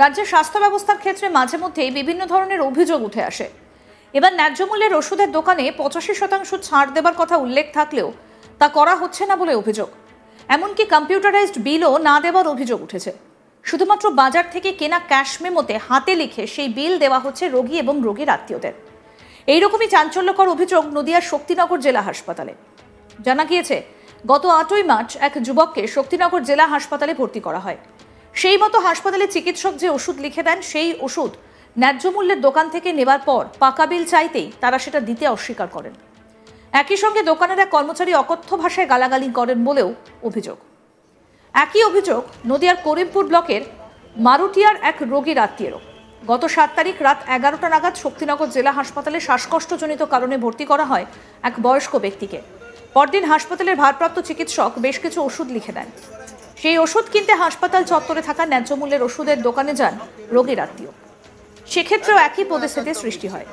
রাজ্যের স্বাস্থ্য ব্যবস্থার ক্ষেত্রে মাঝে মধ্যেই বিভিন্ন ধরনের অভিযোগ উঠে আসে। এবার ন্যায্য মূল্যের ওষুধের দোকানে 85% ছাড় দেবার কথা উল্লেখ থাকলেও তা করা হচ্ছে না বলে অভিযোগ। এমনকি কম্পিউটারাইজড বিলও না দেওয়ার অভিযোগ উঠেছে। শুধুমাত্র বাজার থেকে কেনা ক্যাশ মেমোতে হাতে লিখে সেই বিল দেওয়া হচ্ছে রোগী এবং রোগীর আত্মীয়দের। এইরকমই চাঞ্চল্যকর অভিযোগ নদিয়ার শক্তিনগর জেলা হাসপাতালে। জানা গিয়েছে, গত 8ই মার্চ এক যুবককে শক্তিনগর জেলা হাসপাতালে ভর্তি করা হয়। সেই মতো হাসপাতালে চিকিৎসক যে ওষুধ লিখে দেন, সেই ওষুধ ন্যায্য মূল্যের দোকান থেকে নেবার পর পাকা বিল চাইতেই তারা সেটা দিতে অস্বীকার করেন। একই সঙ্গে দোকানের এক কর্মচারী অকথ্য ভাষায় গালাগালি করেন বলেও অভিযোগ। একই অভিযোগ নদিয়ার করিমপুর ব্লকের মারুটিয়ার এক রোগীর আত্মীয়েরও। গত 7 তারিখ রাত 11টা নাগাদ শক্তিনগর জেলা হাসপাতালে শ্বাসকষ্টজনিত কারণে ভর্তি করা হয় এক বয়স্ক ব্যক্তিকে। পরদিন হাসপাতালের ভারপ্রাপ্ত চিকিৎসক বেশ কিছু ওষুধ লিখে দেন। সেই ওষুধ কিনতে হাসপাতাল চত্বরে থাকা ন্যায্য মূল্যের ওষুধের দোকানে যান রোগীর আত্মীয়। সেক্ষেত্রেও একই পরিস্থিতির সৃষ্টি হয়।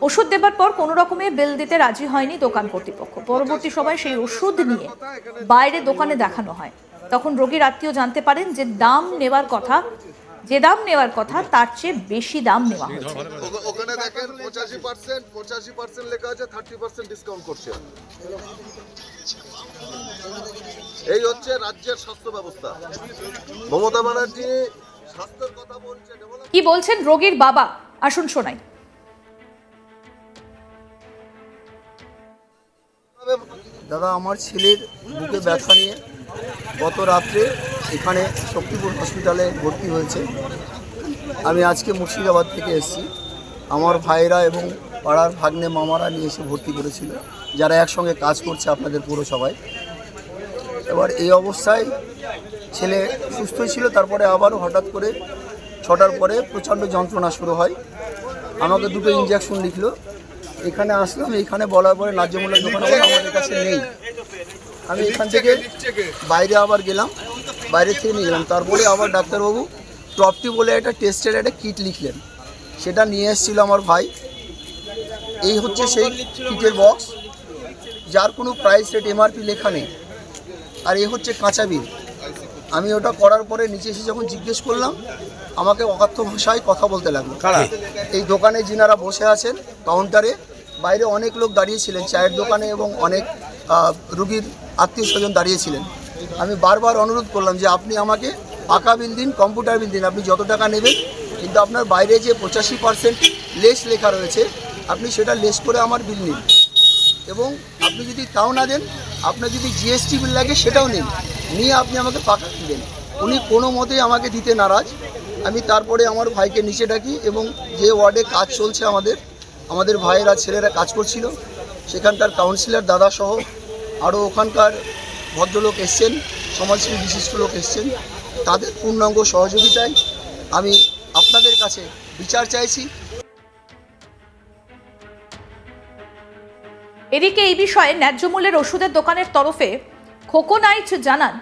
ওষুধ দেবার পর কোনো রকমে বিল দিতে রাজি হয়নি দোকান কর্তৃপক্ষ। পরবর্তী সময় সেই ওষুধ নিয়ে বাইরে দোকানে দেখানো হয়। তখন রোগীর আত্মীয় জানতে পারেন যে দাম নেওয়ার কথা তার চেয়ে বেশি দাম নেওয়া হয়েছে। ওখানে দেখেন 85% লেখা আছে, 30% ডিসকাউন্ট করছে। এই হচ্ছে রাজ্যের স্বাস্থ্য ব্যবস্থা। মমতা ব্যানার্জি স্বাস্থ্যের কথা বলছেন। কি বলছেন রোগীর বাবা, আসুন শোনাই। দাদা, আমার ছেলের বুকে ব্যথা নিয়ে গত রাত্রে এখানে শক্তিপুর হসপিটালে ভর্তি হয়েছে। আমি আজকে মুর্শিদাবাদ থেকে এসেছি। আমার ভাইরা এবং পাড়ার ভাগ্নে মামারা নিয়ে এসে ভর্তি করেছিল, যারা একসঙ্গে কাজ করছে আপনাদের পৌরসভায়। এবার এই অবস্থায় ছেলে সুস্থই ছিল, তারপরে আবারও হঠাৎ করে 6টার পরে প্রচণ্ড যন্ত্রণা শুরু হয়। আমাকে 2টো ইঞ্জেকশন লিখলো। এখানে আসলাম, এইখানে বলার পরে ন্যায্য মূল্যের দোকান আমাদের কাছে নেই। আমি এখান থেকে বাইরে আবার গেলাম, বাইরে থেকে নিয়ে গেলাম। তারপরে আবার ডাক্তারবাবু টপটি বলে একটা টেস্টের একটা কিট লিখলেন, সেটা নিয়ে এসেছিলো আমার ভাই। এই হচ্ছে সেই কিটের বক্স, যার কোনো প্রাইস রেট এমআরপি লেখা নেই। আর এই হচ্ছে কাঁচা বিল। আমি ওটা করার পরে নিচে এসে যখন জিজ্ঞেস করলাম, আমাকে অকথ্য ভাষায় কথা বলতে লাগলো। এই দোকানে যিনারা বসে আছেন কাউন্টারে, বাইরে অনেক লোক দাঁড়িয়েছিলেন চায়ের দোকানে, এবং অনেক রুগীর আত্মীয় স্বজন দাঁড়িয়েছিলেন। আমি বারবার অনুরোধ করলাম যে আপনি আমাকে পাকা বিল দিন, কম্পিউটার বিল দিন, আপনি যত টাকা নেবেন, কিন্তু আপনার বাইরে যে 85% লেস লেখা রয়েছে, আপনি সেটা লেস করে আমার বিল নিন। এবং আপনি যদি তাও না দেন, আপনার যদি জিএসটি বিল লাগে সেটাও নিন, নিয়ে আপনি আমাকে পাকা দিবেন। উনি কোনো মতেই আমাকে দিতে নারাজ। আমি তারপরে আমার ভাইকে নিচে ডাকি, এবং যে ওয়ার্ডে কাজ চলছে আমাদের ভাইয়েরা ছেলেরা কাজ করছিল, সেখানকার কাউন্সিলর দাদা সহ আরও ওখানকার ভদ্রলোক এসছেন, সমাজসেবী বিশিষ্ট লোক এসছেন। তাদের পূর্ণাঙ্গ সহযোগিতায় আমি আপনাদের কাছে বিচার চাইছি। এদিকে এই বিষয়ে ন্যায্য মূল্যের ওষুধের দোকানের তরফে খোকোনাইট জানান,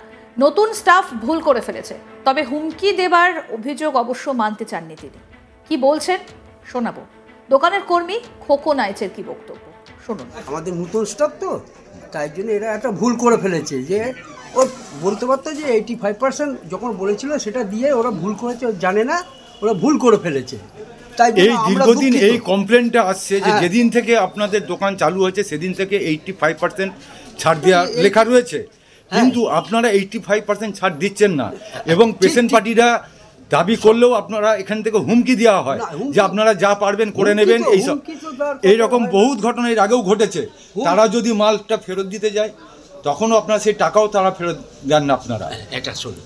নতুন স্টাফ ভুল করে ফেলেছে, তবে হুমকি দেবার অভিযোগ অবশ্য মানতে চাননি তিনি। কি বলছেন শোনাবো। দোকানের কর্মী খোকোনাইটের কি বক্তব্য শুনুন। আমাদের নতুন স্টাফ তো, তাই জন্য এরা একটা ভুল করে ফেলেছে। যে ও বলতে পারতো যে 85% যখন বলেছিল সেটা দিয়ে ওরা ভুল করেছে, জানে না, ওরা ভুল করে ফেলেছে। এই দীর্ঘদিন এই কমপ্লেনটা আসছে যে যেদিন থেকে আপনাদের দোকান চালু হয়েছে সেদিন থেকে 85% ছাড় দেওয়া লেখা রয়েছে, কিন্তু আপনারা 85% ছাড় দিচ্ছেন না, এবং পেশেন্ট পার্টিরা দাবি করলেও আপনারা এখান থেকে হুমকি দেওয়া হয় যে আপনারা যা পারবেন করে নেবেন। এইরকম বহুত ঘটনা এর আগেও ঘটেছে। তারা যদি মালটা ফেরত দিতে যায়, তখনও আপনারা সেই টাকাও তারা ফেরত দেন না। আপনারা এটা শুনুন,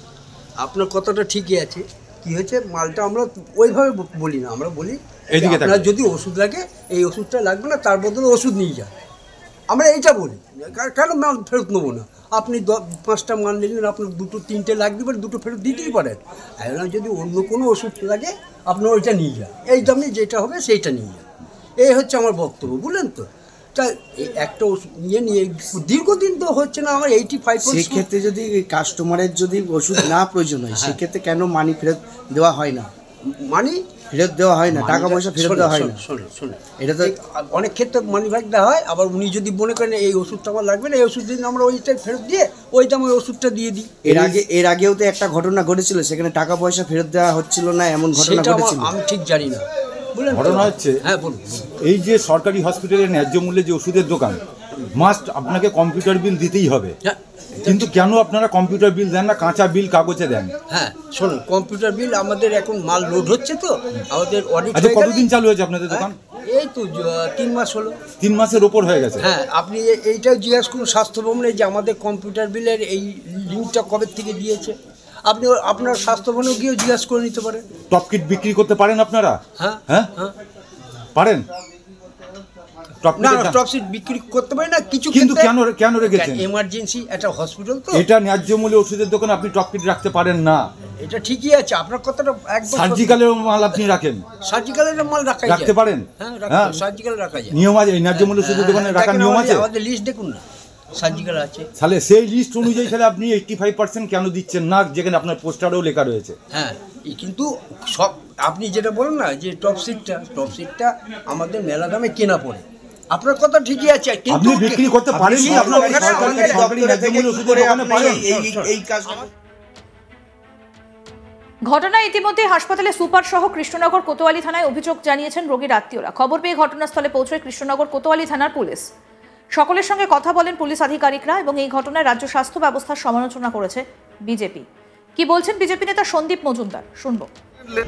আপনার কথাটা ঠিকই আছে। কি হয়েছে, মালটা আমরা ওইভাবে বলি না, আমরা বলি আপনার যদি ওষুধ লাগে, এই ওষুধটা লাগবে না, তার বদলে ওষুধ নিয়ে যান। আমরা এইটা বলি, কেন মাল ফেরত নেবো না? আপনি 5টা মাল নিলেন, আপনার 2-3টে লাগবে, 2টো ফেরত দিতেই পারেন। আর যদি অন্য কোনো ওষুধ লাগে, আপনার ওইটা নিয়ে যান, এই দামে যেটা হবে সেইটা নিয়ে যান। এই হচ্ছে আমার বক্তব্য, বুঝলেন তো? তা একটা ওষুধ নিয়ে দীর্ঘদিন তো হচ্ছে না আমার 85%। সেক্ষেত্রে যদি কাস্টমারের যদি ওষুধ না প্রয়োজন হয়, সেক্ষেত্রে কেন মানি ফেরত দেওয়া হয় না? মানি ফেরত দেওয়া হয় না, টাকা পয়সা ফেরত দেওয়া হয় না। শোনো এটা তো অনেক ক্ষেত্রে মানি ব্যাগ দেওয়া হয়, আবার উনি যদি মনে করেন এই ওষুধটা আমার লাগবে না, এই ওষুধ দিন আমরা ওইটাই ফেরত দিয়ে ওই দামে ওষুধটা দিয়ে দিই। এর আগেও তো একটা ঘটনা ঘটেছিল, সেখানে টাকা পয়সা ফেরত দেওয়া হচ্ছিল না, এমন ঘটনা ঘটেছিল। আমি ঠিক জানি না। ঘটনা হচ্ছে, হ্যাঁ বলুন। এই যে সরকারি হসপিটালে ন্যায্য মূল্যে যে ওষুধের দোকান, মাস্ট আপনাকে কম্পিউটার বিল দিতেই হবে, কিন্তু কেন আপনারা কম্পিউটার বিল দেন না, কাঁচা বিল কাগজে দেন? হ্যাঁ শুনুন, কম্পিউটার বিল আমাদের এখন মাল লোড হচ্ছে তো, আমাদের অডিট। আচ্ছা, কতদিন চালু হয়েছে আপনাদের দোকান? এই তো 3 মাস হলো। 3 মাসের ওপর হয়ে গেছে। হ্যাঁ, আপনি এইটাও জিজ্ঞেস করুন স্বাস্থ্য ভবনে যে আমাদের কম্পিউটার বিলের এই লিঙ্কটা কবে থেকে দিয়েছে। আপনি আপনার স্বাস্থ্য ভবনে গিয়েও জিজ্ঞেস করে নিতে পারেন। টপ কিট বিক্রি করতে পারেন আপনারা? হ্যাঁ হ্যাঁ পারেন। না, টপ সিট বিক্রি করতে পারে না কিছু, কিন্তু কেন রেখেছেন? এমার্জেন্সি একটা হসপিটাল তো। এটা ন্যায্য মূল্যে ওষুধের দোকানে আপনি টপ কিট রাখতে পারেন না। এটা ঠিকই আছে, আপনার কথাটা একদম। সার্জিক্যালের মাল আপনি রাখেন, সার্জিক্যালের মাল রাখতে পারেন? হ্যাঁ, সার্জিক্যাল রাখা যায়। নিয়ম আছে, এই ন্যায্য মূল্য ওষুধের দোকানে রাখার নিয়ম আছে। আমাদের লিস্ট দেখুন না, সার্জিক্যাল আছে। তাহলে সেই লিস্ট অনুযায়ী তাহলে আপনি 85% কেন দিচ্ছেন না, যেখানে আপনার পোস্টারেও লেখা রয়েছে? হ্যাঁ, কিন্তু সব আপনি যেটা বলেন না যে টপ সিটটা আমাদের মেলা দামে কেনা পড়ে, আপনার কথা ঠিকই আছে, কিন্তু আপনি বিক্রি করতে পারেন কি? আপনার সরকারি ন্যায্য মূল্য ওষুধের দোকানে পারেন এই কাজ। ঘটনায় ইতিমধ্যে হাসপাতালে সুপার সহ কৃষ্ণনগর কোতোয়ালি থানায় অভিযোগ জানিয়েছেন রোগীর আত্মীয়রা। খবর পেয়ে ঘটনাস্থলে পৌঁছয় কৃষ্ণনগর কোতোয়ালি থানার পুলিশ। সকলের সঙ্গে কথা বলেন পুলিশ আধিকারিকরা এবং এই ঘটনায় রাজ্য স্বাস্থ্য ব্যবস্থার সমালোচনা করেছে বিজেপি। কি বলছেন বিজেপি নেতা সন্দীপ মজুমদার, শুনবো।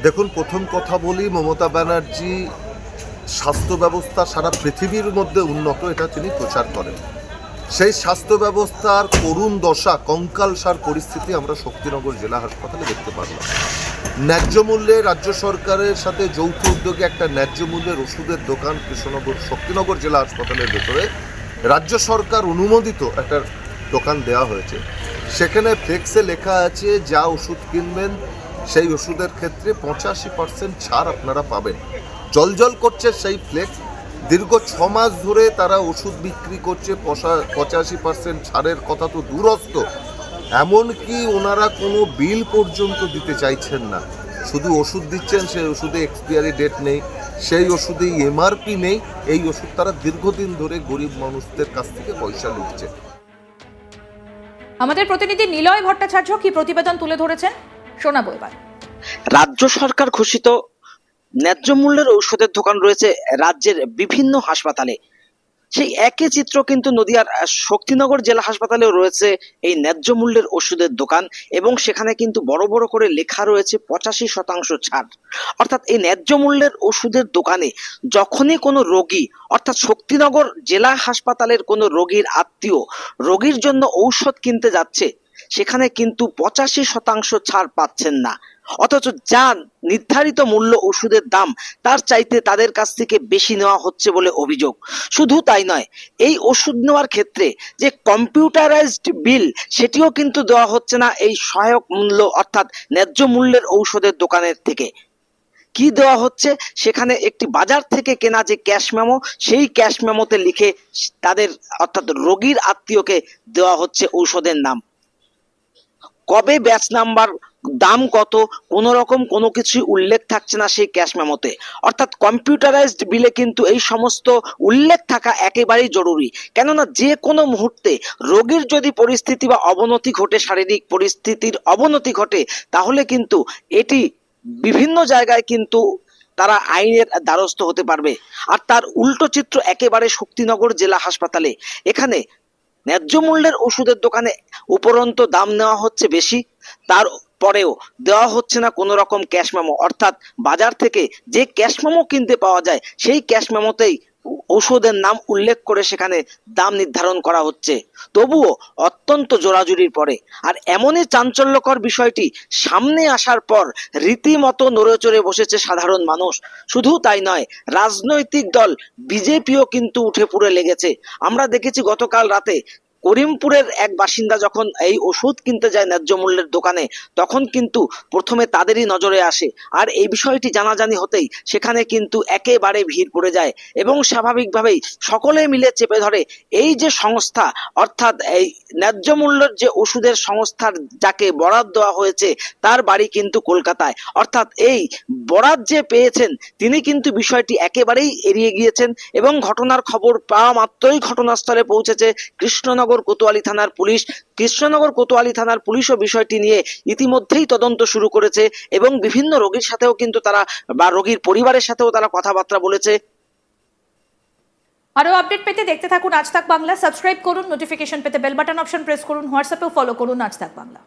দেখুন, প্রথম কথা বলি, মমতা ব্যানার্জি স্বাস্থ্য ব্যবস্থা সারা পৃথিবীর মধ্যে উন্নত, এটা তিনি প্রচার করেন। সেই স্বাস্থ্য ব্যবস্থার করুণ দশা, কঙ্কালসার পরিস্থিতি আমরা শক্তিনগর জেলা হাসপাতালে দেখতে পারলাম। ন্যায্য মূল্যে রাজ্য সরকারের সাথে যৌথ উদ্যোগে একটা ন্যায্য মূল্যের ওষুধের দোকান শক্তিনগর জেলা হাসপাতালের ভেতরে রাজ্য সরকার অনুমোদিত একটা দোকান দেওয়া হয়েছে। সেখানে ফ্লেক্সে লেখা আছে যা ওষুধ কিনবেন সেই ওষুধের ক্ষেত্রে 85% ছাড় আপনারা পাবেন। জলজল করছে সেই ফ্লেক্স। দীর্ঘ 6 মাস ধরে তারা ওষুধ বিক্রি করছে 85% ছাড়ের কথা তো দূরস্থ, এমনকি ওনারা কোনো বিল পর্যন্ত দিতে চাইছেন না। শুধু ওষুধ দিচ্ছেন, সেই ওষুধে এক্সপায়ারি ডেট নেই, সেই ওষুধে এমআরপি নেই। এই ওষুধ তারা দীর্ঘদিন ধরে গরিব মানুষদের কাছ থেকে পয়সা লুটছে। আমাদের প্রতিনিধি নিলয় ভট্টাচার্য কি প্রতিবেদন তুলে ধরেছেন, শোনাবো এবার। রাজ্য সরকার ঘোষিত ন্যায্য মূল্যের ঔষধের দোকান রয়েছে রাজ্যের বিভিন্ন হাসপাতালে। সেই একই চিত্র কিন্তু নদিয়ার শক্তিনগর জেলা হাসপাতালেও রয়েছে এই ন্যায্য মূল্যের ওষুধের দোকান, এবং সেখানে কিন্তু বড় বড় করে লেখা রয়েছে 85% ছাড়। অর্থাৎ এই ন্যায্য মূল্যের ওষুধের দোকানে যখনই কোনো রোগী, অর্থাৎ শক্তিনগর জেলা হাসপাতালের কোনো রোগীর আত্মীয় রোগীর জন্য ঔষধ কিনতে যাচ্ছে, সেখানে কিন্তু 85% ছাড় পাচ্ছেন না। অথচ যা নির্ধারিত মূল্য ওষুধের দাম, তার চাইতে তাদের কাছ থেকে বেশি নেওয়া হচ্ছে বলে অভিযোগ। শুধু তাই নয়, এই ওষুধ নেওয়ার ক্ষেত্রে যে কম্পিউটারাইজড বিল, সেটিও কিন্তু দেওয়া হচ্ছে না এই সহায়ক মূল্য অর্থাৎ ন্যায্য মূল্যের ঔষধের দোকানের থেকে। কি দেওয়া হচ্ছে, সেখানে একটি বাজার থেকে কেনা যে ক্যাশ মেমো, সেই ক্যাশ মেমোতে লিখে তাদের অর্থাৎ রোগীর আত্মীয়কে দেওয়া হচ্ছে ঔষধের নাম, কবে ব্যাচ নাম্বার, দাম কত, কোন রকম কোনো কিছু উল্লেখ থাকছে না সেই ক্যাশ মেমোতে। অর্থাৎ কম্পিউটারাইজড বিলে কিন্তু এই সমস্ত উল্লেখ থাকা একেবারেই জরুরি। কেননা যে কোনো মুহূর্তে রোগীর যদি পরিস্থিতি বা অবনতি ঘটে, শারীরিক পরিস্থিতির অবনতি ঘটে, তাহলে কিন্তু এটি বিভিন্ন জায়গায় কিন্তু তারা আইনের দ্বারস্থ হতে পারবে। আর তার উল্টো চিত্র একেবারে শক্তিনগর জেলা হাসপাতালে। এখানে ন্যায্য মূল্যের ওষুধের দোকানে উপরন্ত দাম নেওয়া হচ্ছে বেশি, তারপরেও দেওয়া হচ্ছে না কোনো রকম ক্যাশ মেমো। অর্থাৎ বাজার থেকে যে ক্যাশ মেমো কিনতে পাওয়া যায়, সেই ক্যাশ মেমোতেই ওষুধের নাম উল্লেখ করে সেখানে দাম নির্ধারণ করা হচ্ছে, তবুও অত্যন্ত জোরাজুরির পরে। আর এমনই চাঞ্চল্যকর বিষয়টি সামনে আসার পর রীতিমতো নড়েচড়ে বসেছে সাধারণ মানুষ। শুধু তাই নয়, রাজনৈতিক দল বিজেপিও কিন্তু উঠে পড়ে লেগেছে। আমরা দেখেছি গতকাল রাতে করিমপুরের এক বাসিন্দা যখন এই ওষুধ কিনতে যায় ন্যায্য মূল্যের দোকানে, তখন কিন্তু প্রথমে তাদেরই নজরে আসে, আর এই বিষয়টি জানাজানি হতেই সেখানে কিন্তু একেবারে ভিড় পড়ে যায় এবং স্বাভাবিকভাবেই সকলে মিলে চেপে ধরে এই যে সংস্থা, অর্থাৎ এই ন্যায্য মূল্যের যে ওষুধের সংস্থার যাকে বরাদ দেওয়া হয়েছে তার বাড়ি কিন্তু কলকাতায়। অর্থাৎ এই বরাদ যে পেয়েছেন তিনি কিন্তু বিষয়টি একেবারেই এড়িয়ে গিয়েছেন এবং ঘটনার খবর পাওয়া মাত্রই ঘটনাস্থলে পৌঁছেছে কৃষ্ণনগর কোতোয়ালি থানার পুলিশ। কৃষ্ণনগর কোতোয়ালি থানার পুলিশও বিষয়টি নিয়ে ইতিমধ্যেই তদন্ত শুরু করেছে এবং বিভিন্ন রোগীর সাথেও কিন্তু তারা বা রোগীর পরিবারের সাথেও তারা কথাবার্তা বলেছে। আরো আপডেট পেতে দেখতে থাকুন আজ তাক বাংলা। সাবস্ক্রাইব করুন, নোটিফিকেশন পেতে বেল বাটন অপশন প্রেস করুন, হোয়াটসঅ্যাপেও ফলো করুন আজ তাক বাংলা।